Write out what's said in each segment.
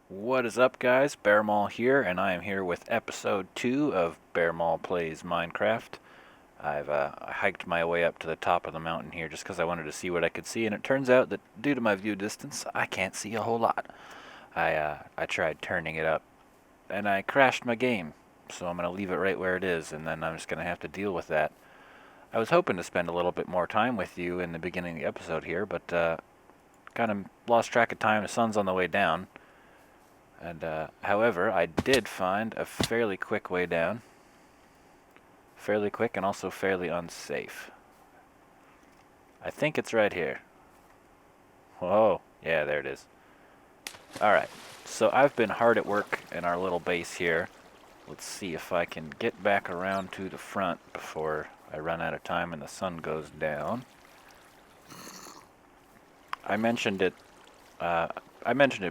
What is up, guys? Bearmaul here, and I am here with episode 2 of Bearmaul Plays Minecraft. I hiked my way up to the top of the mountain here just because I wanted to see what I could see, and it turns out that due to my view distance, I can't see a whole lot. I tried turning it up, and I crashed my game, so I'm going to leave it right where it is, and then I'm just going to have to deal with that. I was hoping to spend a little bit more time with you in the beginning of the episode here, but kind of lost track of time. The sun's on the way down. And, however, I did find a fairly quick way down. Fairly quick and also fairly unsafe. I think it's right here. Whoa, yeah, there it is. Alright, so I've been hard at work in our little base here. Let's see if I can get back around to the front before I run out of time and the sun goes down. I mentioned it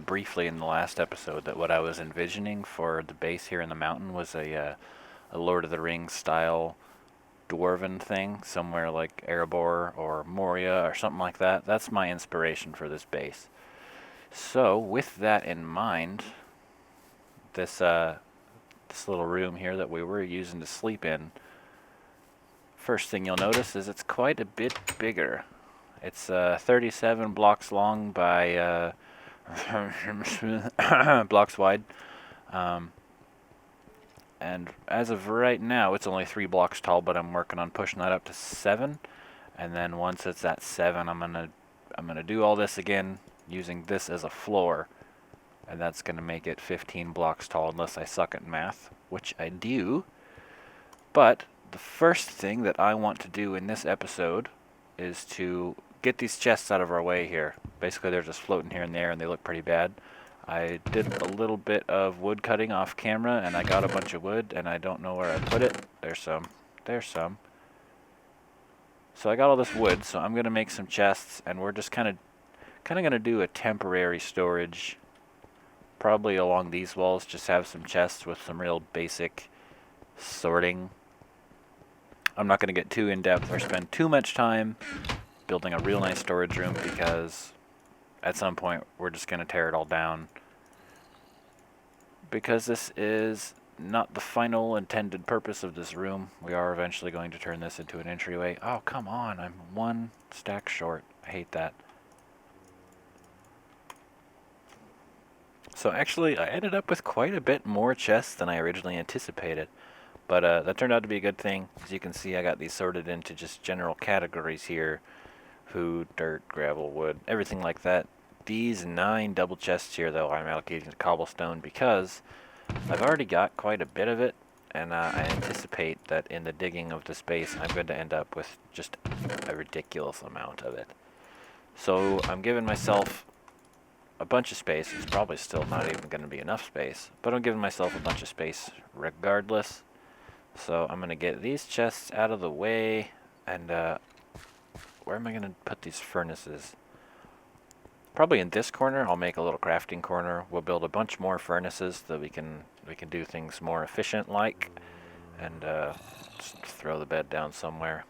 briefly in the last episode that what I was envisioning for the base here in the mountain was a Lord of the Rings style dwarven thing, somewhere like Erebor or Moria or something like that. That's my inspiration for this base. So, with that in mind, this little room here that we were using to sleep in, first thing you'll notice is it's quite a bit bigger. It's 37 blocks long by blocks wide. And as of right now, it's only 3 blocks tall, but I'm working on pushing that up to 7. And then once it's at 7, I'm gonna do all this again using this as a floor, and that's gonna make it 15 blocks tall unless I suck at math, which I do. But the first thing that I want to do in this episode is to get these chests out of our way here. Basically, they're just floating here and there, and they look pretty bad. I did a little bit of wood cutting off camera, and I got a bunch of wood, and I don't know where I put it. There's some. There's some. So I got all this wood, so I'm gonna make some chests, and we're just kind of gonna do a temporary storage, probably along these walls. Just have some chests with some real basic sorting. I'm not gonna get too in depth or spend too much time building a real nice storage room because at some point we're just gonna tear it all down. Because this is not the final intended purpose of this room, we are eventually going to turn this into an entryway. Oh, come on, I'm 1 stack short. I hate that. So actually, I ended up with quite a bit more chests than I originally anticipated. But that turned out to be a good thing. As you can see, I got these sorted into just general categories here. Food, dirt, gravel, wood, everything like that. These 9 double chests here, though, I'm allocating to cobblestone because I've already got quite a bit of it, and I anticipate that in the digging of this base, I'm going to end up with just a ridiculous amount of it. So I'm giving myself a bunch of space. It's probably still not even going to be enough space, but I'm giving myself a bunch of space regardless. So I'm going to get these chests out of the way, and where am I going to put these furnaces? Probably in this corner. I'll make a little crafting corner. We'll build a bunch more furnaces so that we can do things more efficient like, and just throw the bed down somewhere.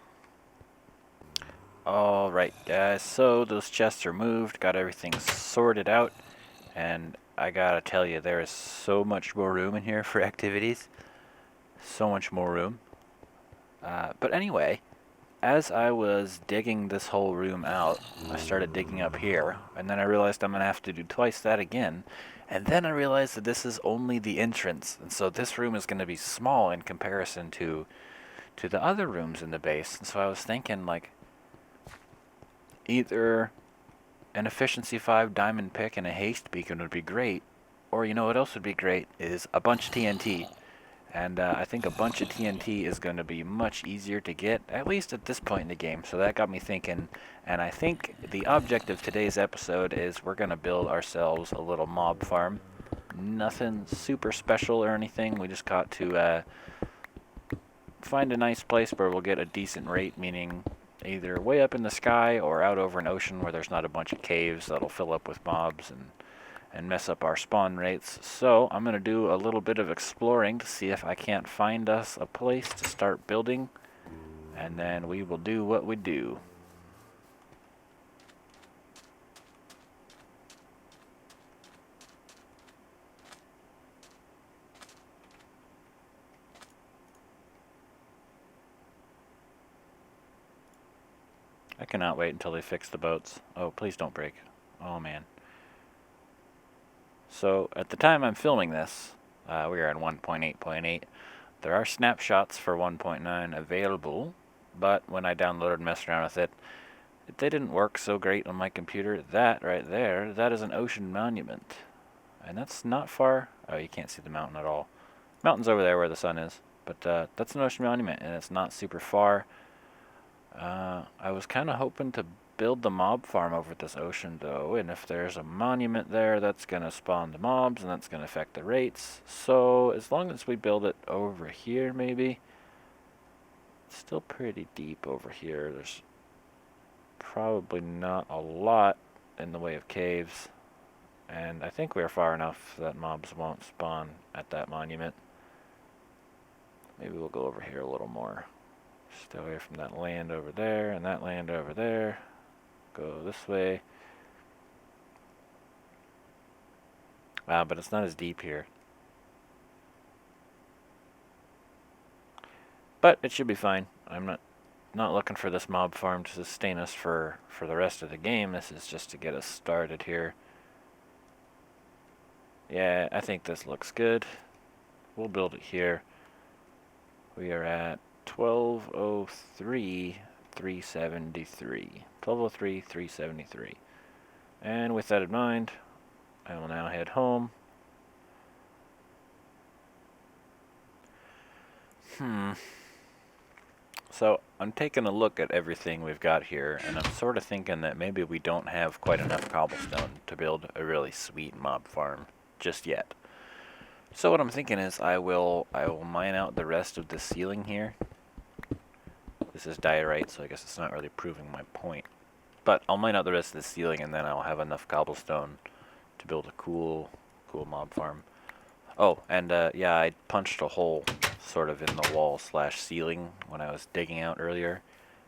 Alright guys, so those chests are moved, got everything sorted out, and I gotta tell you, there is so much more room in here for activities. So much more room. But anyway, as I was digging this whole room out, I started digging up here, and then I realized I'm going to have to do twice that again, and then I realized that this is only the entrance, and so this room is going to be small in comparison to the other rooms in the base, and so I was thinking, like, either an efficiency 5 diamond pick and a haste beacon would be great, or you know what else would be great is a bunch of TNT. And I think a bunch of TNT is going to be much easier to get, at least at this point in the game. So that got me thinking, and I think the object of today's episode is we're going to build ourselves a little mob farm. Nothing super special or anything. We just got to find a nice place where we'll get a decent rate, meaning either way up in the sky or out over an ocean where there's not a bunch of caves that'll fill up with mobs and mess up our spawn rates. So I'm going to do a little bit of exploring to see if I can't find us a place to start building, and then we will do what we do. I cannot wait until they fix the boats. Oh, please don't break. Oh, man. So, at the time I'm filming this, we are in 1.8.8. There are snapshots for 1.9 available, but when I downloaded and messed around with it, they didn't work so great on my computer. That right there, that is an ocean monument. And that's not far. Oh, you can't see the mountain at all. Mountain's over there where the sun is. But that's an ocean monument, and it's not super far. I was kind of hoping to build the mob farm over this ocean, though, and if there's a monument there, that's going to spawn the mobs, and that's going to affect the rates. So as long as we build it over here, maybe. It's still pretty deep over here. There's probably not a lot in the way of caves. And I think we're far enough that mobs won't spawn at that monument. Maybe we'll go over here a little more. Stay away from that land over there and that land over there. Go this way. But it's not as deep here. But it should be fine. I'm not looking for this mob farm to sustain us for the rest of the game. This is just to get us started here. Yeah, I think this looks good. We'll build it here. We are at 1203, 373. 1203, 373. And with that in mind, I will now head home. So I'm taking a look at everything we've got here, and I'm sort of thinking that maybe we don't have quite enough cobblestone to build a really sweet mob farm just yet. So what I'm thinking is I will mine out the rest of the ceiling here. This is diorite, so I guess it's not really proving my point. But I'll mine out the rest of the ceiling, and then I'll have enough cobblestone to build a cool mob farm. Oh, and yeah, I punched a hole sort of in the wall / ceiling when I was digging out earlier.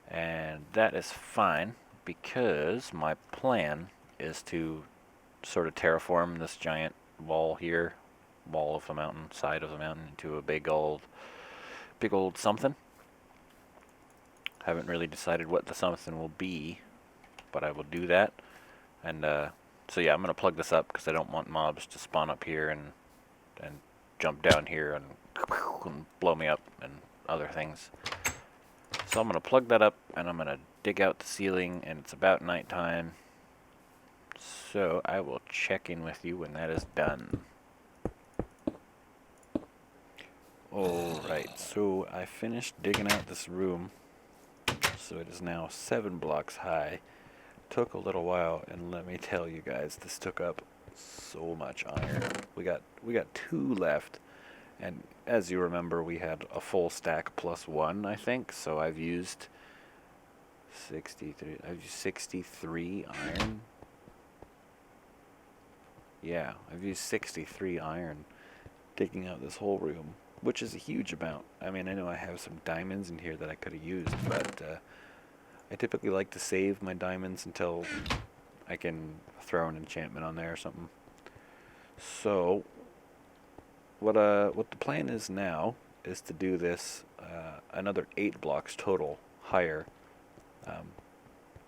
And that is fine, because my plan is to sort of terraform this giant wall here, wall of the mountain, side of the mountain, into a big old something. Haven't really decided what the something will be, but I will do that. And so yeah, I'm gonna plug this up because I don't want mobs to spawn up here and jump down here and blow me up and other things. So I'm gonna plug that up, and I'm gonna dig out the ceiling, and it's about nighttime. So I will check in with you when that is done. Alright, so I finished digging out this room. So it is now 7 blocks high. Took a little while, and let me tell you guys, this took up so much iron. We got 2 left, and as you remember, we had a full stack plus 1, I think. So I've used 63. I've used 63 iron. Yeah, I've used 63 iron digging out this whole room, which is a huge amount. I mean, I know I have some diamonds in here that I could have used, but I typically like to save my diamonds until I can throw an enchantment on there or something. So what the plan is now is to do this another 8 blocks total higher.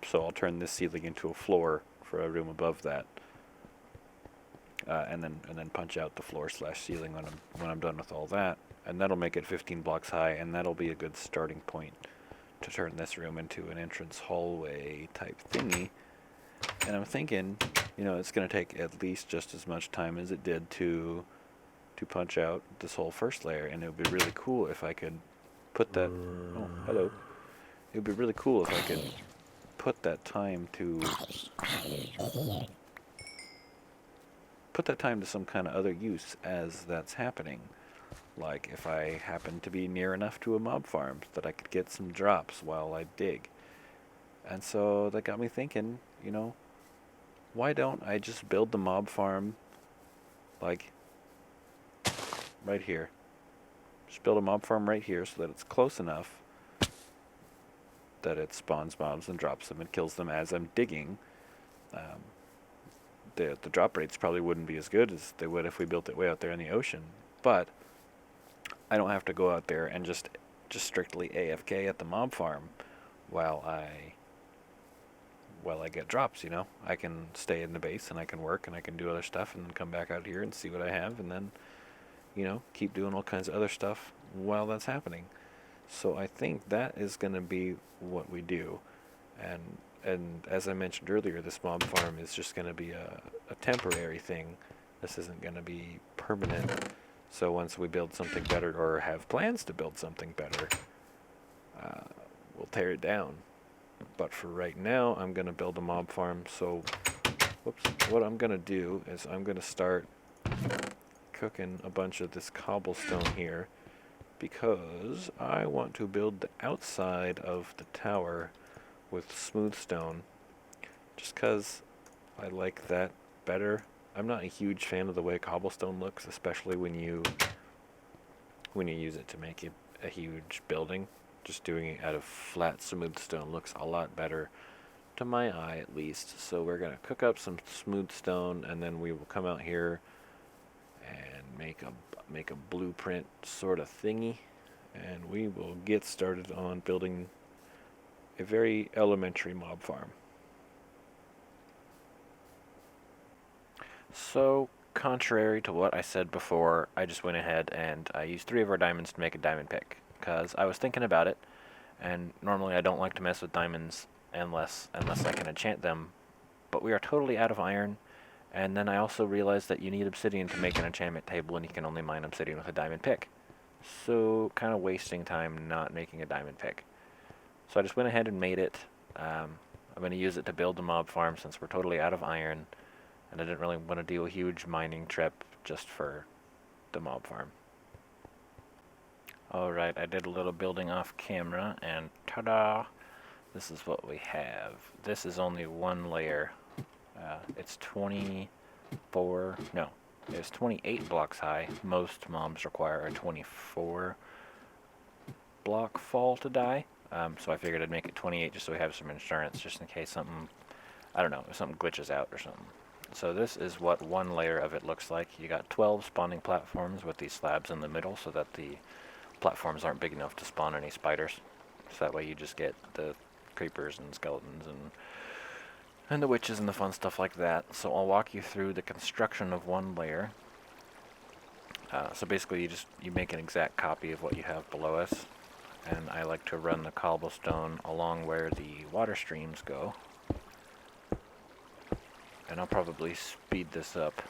So I'll turn this ceiling into a floor for a room above that. And then punch out the floor / ceiling when I'm done with all that, and that'll make it 15 blocks high, and that'll be a good starting point to turn this room into an entrance hallway type thingy. And I'm thinking, it's going to take at least just as much time as it did to punch out this whole first layer, and it would be really cool if I could put that. Oh, hello. It would be really cool if I could put that time to some kind of other use as that's happening. Like if I happen to be near enough to a mob farm that I could get some drops while I dig. And so that got me thinking, why don't I just build the mob farm like right here? Just build a mob farm right here so that it's close enough that it spawns mobs and drops them and kills them as I'm digging. The drop rates probably wouldn't be as good as they would if we built it way out there in the ocean, but I don't have to go out there and just strictly AFK at the mob farm while I while I get drops, you know. I can stay in the base and I can work and I can do other stuff and then come back out here and see what I have and then, you know, keep doing all kinds of other stuff while that's happening. So I think that is going to be what we do. And and as I mentioned earlier, this mob farm is just going to be a temporary thing. This isn't going to be permanent. So once we build something better or have plans to build something better, uh, we'll tear it down. But for right now, I'm going to build a mob farm. So, whoops, what I'm going to do is I'm going to start cooking a bunch of this cobblestone here because I want to build the outside of the tower with smooth stone just because I like that better. I'm not a huge fan of the way cobblestone looks, especially when you use it to make a huge building. Just doing it out of flat smooth stone looks a lot better to my eye, at least. So we're gonna cook up some smooth stone and then we will come out here and make a blueprint sort of thingy, and we will get started on building a very elementary mob farm. So, contrary to what I said before, I just went ahead and I used 3 of our diamonds to make a diamond pick because I was thinking about it, and normally I don't like to mess with diamonds unless I can enchant them, but we are totally out of iron. And then I also realized that you need obsidian to make an enchantment table, and you can only mine obsidian with a diamond pick. So, kind of wasting time not making a diamond pick. So I just went ahead and made it. I'm going to use it to build the mob farm since we're totally out of iron, and I didn't really want to do a huge mining trip just for the mob farm. Alright, I did a little building off camera, and ta-da! This is what we have. This is only one layer. It's 24, no, it's 28 blocks high. Most mobs require a 24 block fall to die. So I figured I'd make it 28 just so we have some insurance, just in case something, I don't know, if something glitches out or something. So this is what one layer of it looks like. You got 12 spawning platforms with these slabs in the middle so that the platforms aren't big enough to spawn any spiders. So that way you just get the creepers and skeletons and the witches and the fun stuff like that. So I'll walk you through the construction of one layer. So basically you make an exact copy of what you have below us. And I like to run the cobblestone along where the water streams go. And I'll probably speed this up.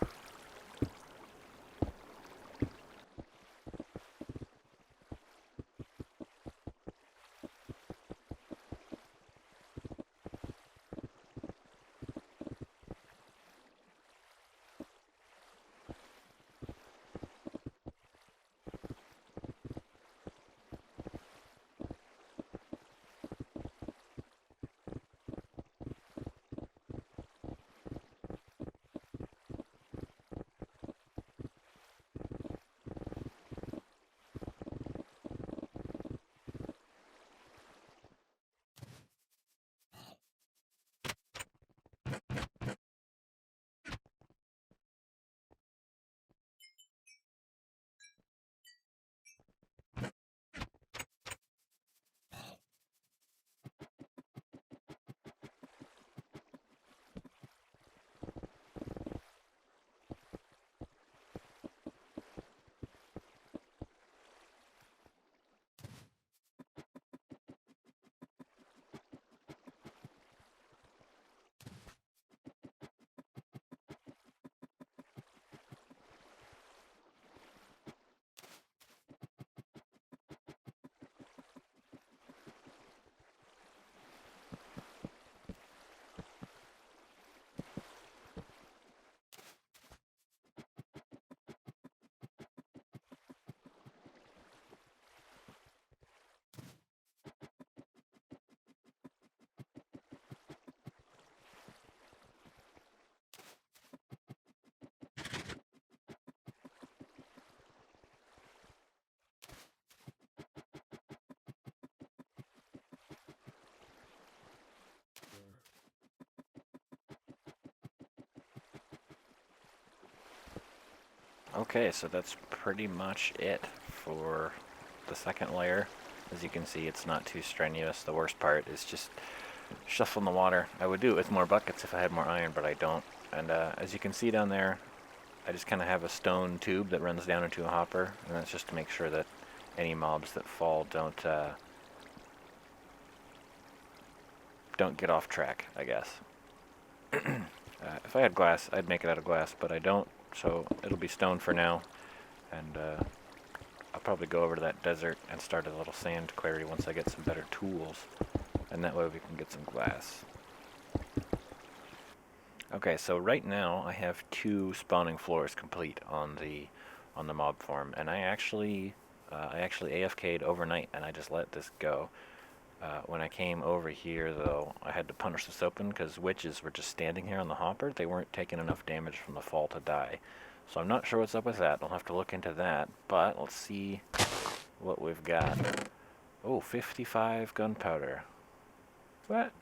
Okay, so that's pretty much it for the second layer. As you can see, it's not too strenuous. The worst part is just shuffle in the water. I would do it with more buckets if I had more iron, but I don't. And as you can see down there, I just kind of have a stone tube that runs down into a hopper, and that's just to make sure that any mobs that fall don't get off track, I guess. If I had glass, I'd make it out of glass, but I don't, so it'll be stone for now. And I'll probably go over to that desert and start a little sand quarry once I get some better tools, and that way we can get some glass. Okay, so right now I have 2 spawning floors complete on the mob farm, and I actually AFK'd overnight, and I just let this go. When I came over here, though, I had to punch this open because witches were just standing here on the hopper. They weren't taking enough damage from the fall to die. So I'm not sure what's up with that. I'll have to look into that, but let's see what we've got. Oh, 55 gunpowder. What?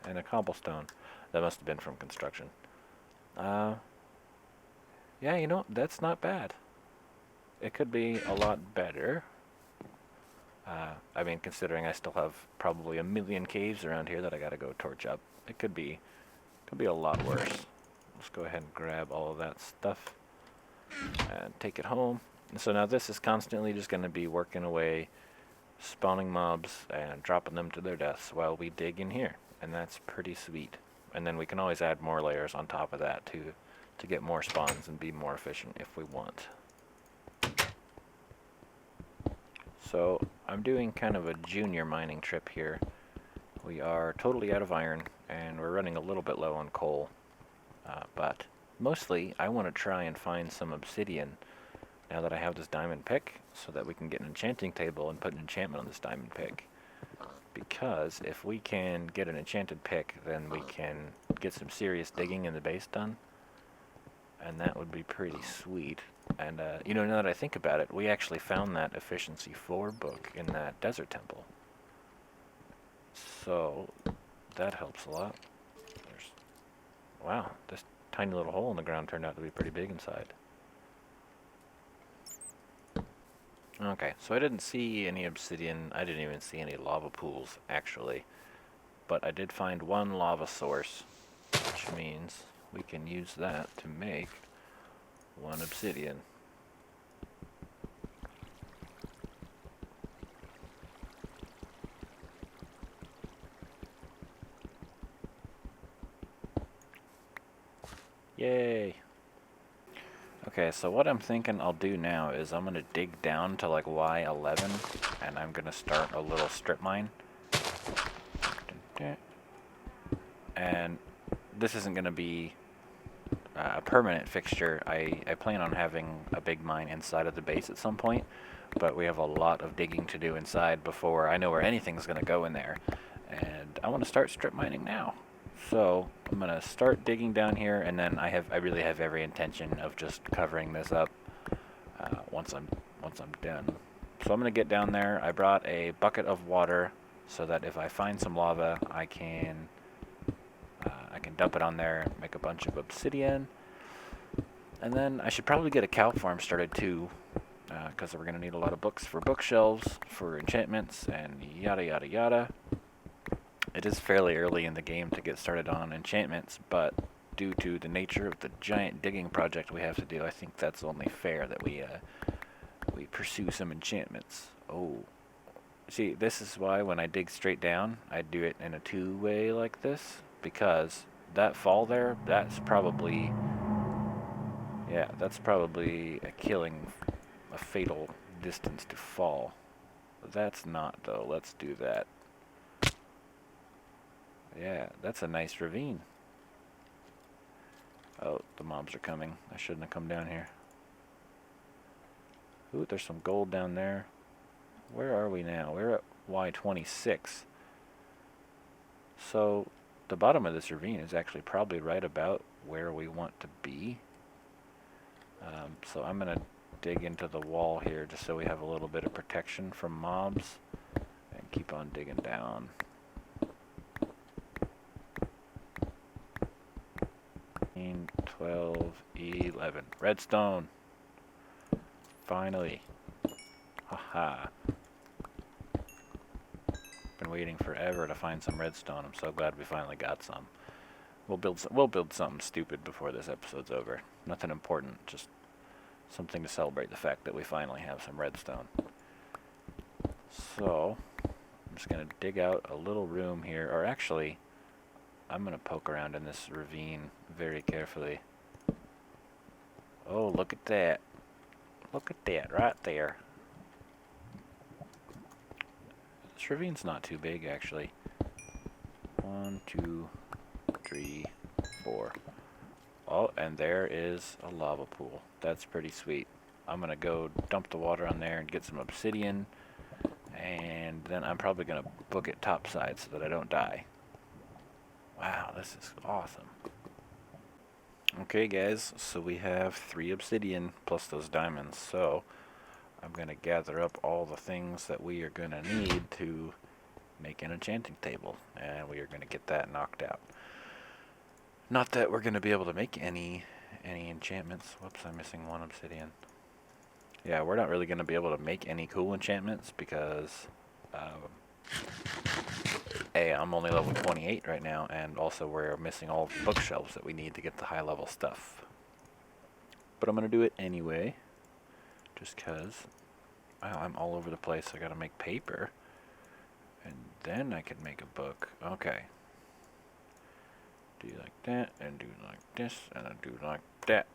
And a cobblestone. That must have been from construction. Yeah, you know, that's not bad. It could be a lot better. I mean, considering I still have probably a million caves around here that I gotta go torch up. It could be a lot worse. Let's go ahead and grab all of that stuff and take it home. And so now this is constantly just gonna be working away, spawning mobs and dropping them to their deaths while we dig in here. And that's pretty sweet. And then we can always add more layers on top of that to get more spawns and be more efficient if we want. So I'm doing kind of a junior mining trip here. We are totally out of iron and we're running a little bit low on coal. But mostly I want to try and find some obsidian now that I have this diamond pick so that we can get an enchanting table and put an enchantment on this diamond pick. Because if we can get an enchanted pick, then we can get some serious digging in the base done. And that would be pretty sweet. And, you know, now that I think about it, we actually found that efficiency 4 book in that desert temple. So, that helps a lot. Wow, this tiny little hole in the ground turned out to be pretty big inside. Okay, so I didn't see any obsidian. I didn't even see any lava pools, actually. But I did find 1 lava source, which means we can use that to make 1 obsidian. Yay! Okay, so what I'm thinking I'll do now is I'm going to dig down to like Y11, and I'm going to start a little strip mine. And this isn't going to be a permanent fixture. I plan on having a big mine inside of the base at some point, but we have a lot of digging to do inside before I know where anything's going to go in there. And I want to start strip mining now. So I'm going to start digging down here, and then I really have every intention of just covering this up once I'm done. So I'm going to get down there. I brought a bucket of water so that if I find some lava, I can dump it on there, make a bunch of obsidian, and then I should probably get a cow farm started too, because we're going to need a lot of books for bookshelves, for enchantments, and yada yada yada. It is fairly early in the game to get started on enchantments, but due to the nature of the giant digging project we have to do, I think that's only fair that we pursue some enchantments. Oh, see, this is why when I dig straight down, I do it in a 2-way like this, because that fall there, that's probably a killing, a fatal distance to fall. That's not, though. Let's do that. Yeah, that's a nice ravine. Oh, the mobs are coming. I shouldn't have come down here. Ooh, there's some gold down there. Where are we now? We're at Y26. So, the bottom of this ravine is actually probably right about where we want to be. So I'm going to dig into the wall here just so we have a little bit of protection from mobs. And keep on digging down. 12, 11. Redstone. Finally. Haha. Been waiting forever to find some redstone. I'm so glad we finally got some. We'll build something stupid before this episode's over. Nothing important, just something to celebrate the fact that we finally have some redstone. So, I'm just going to dig out a little room here, or actually, I'm going to poke around in this ravine very carefully. Oh, look at that. Look at that right there. This ravine's not too big, actually. 1, 2, 3, 4. Oh, and there is a lava pool. That's pretty sweet. I'm going to go dump the water on there and get some obsidian. And then I'm probably going to book it topside so that I don't die. Wow, this is awesome. Okay, guys, so we have 3 obsidian plus those diamonds. So I'm going to gather up all the things that we are going to need to make an enchanting table. And we are going to get that knocked out. Not that we're going to be able to make any enchantments. Whoops, I'm missing 1 obsidian. Yeah, we're not really going to be able to make any cool enchantments because A, I'm only level 28 right now, and also we're missing all the bookshelves that we need to get the high level stuff. But I'm going to do it anyway, just because, wow, I'm all over the place. I got to make paper, and then I can make a book. Okay. Do like that, and do like this, and I do like that.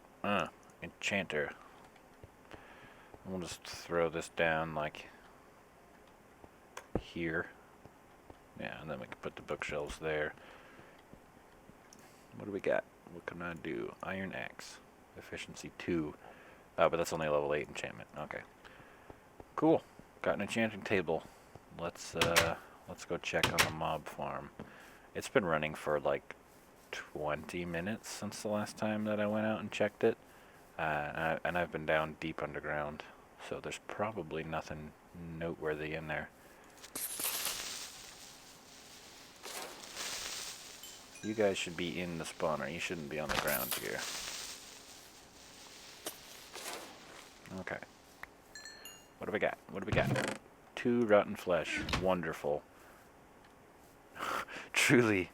Enchanter. We'll just throw this down like here. Yeah, and then we can put the bookshelves there. What do we got? What can I do? Iron axe. Efficiency 2. But that's only a level 8 enchantment. Okay. Cool. Got an enchanting table. Let's go check on the mob farm. It's been running for like 20 minutes since the last time that I went out and checked it. And I've been down deep underground, so there's probably nothing noteworthy in there. You guys should be in the spawner. You shouldn't be on the ground here. Okay. What do we got? What do we got? 2 rotten flesh. Wonderful. Truly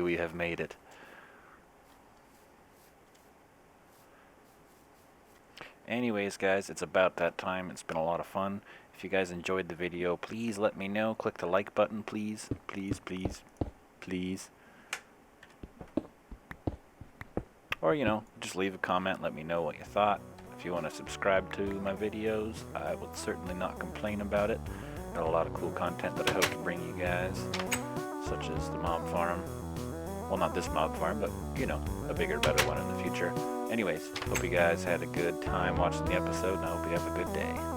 we have made it. Anyways, guys, it's about that time. It's been a lot of fun. If you guys enjoyed the video, please let me know. Click the like button, please. Please, please, please. Or, you know, just leave a comment. Let me know what you thought. If you want to subscribe to my videos, I would certainly not complain about it. Got a lot of cool content that I hope to bring you guys, such as the mob farm. Well, not this mob farm, but, you know, a bigger, better one in the future. Anyways, hope you guys had a good time watching the episode, and I hope you have a good day.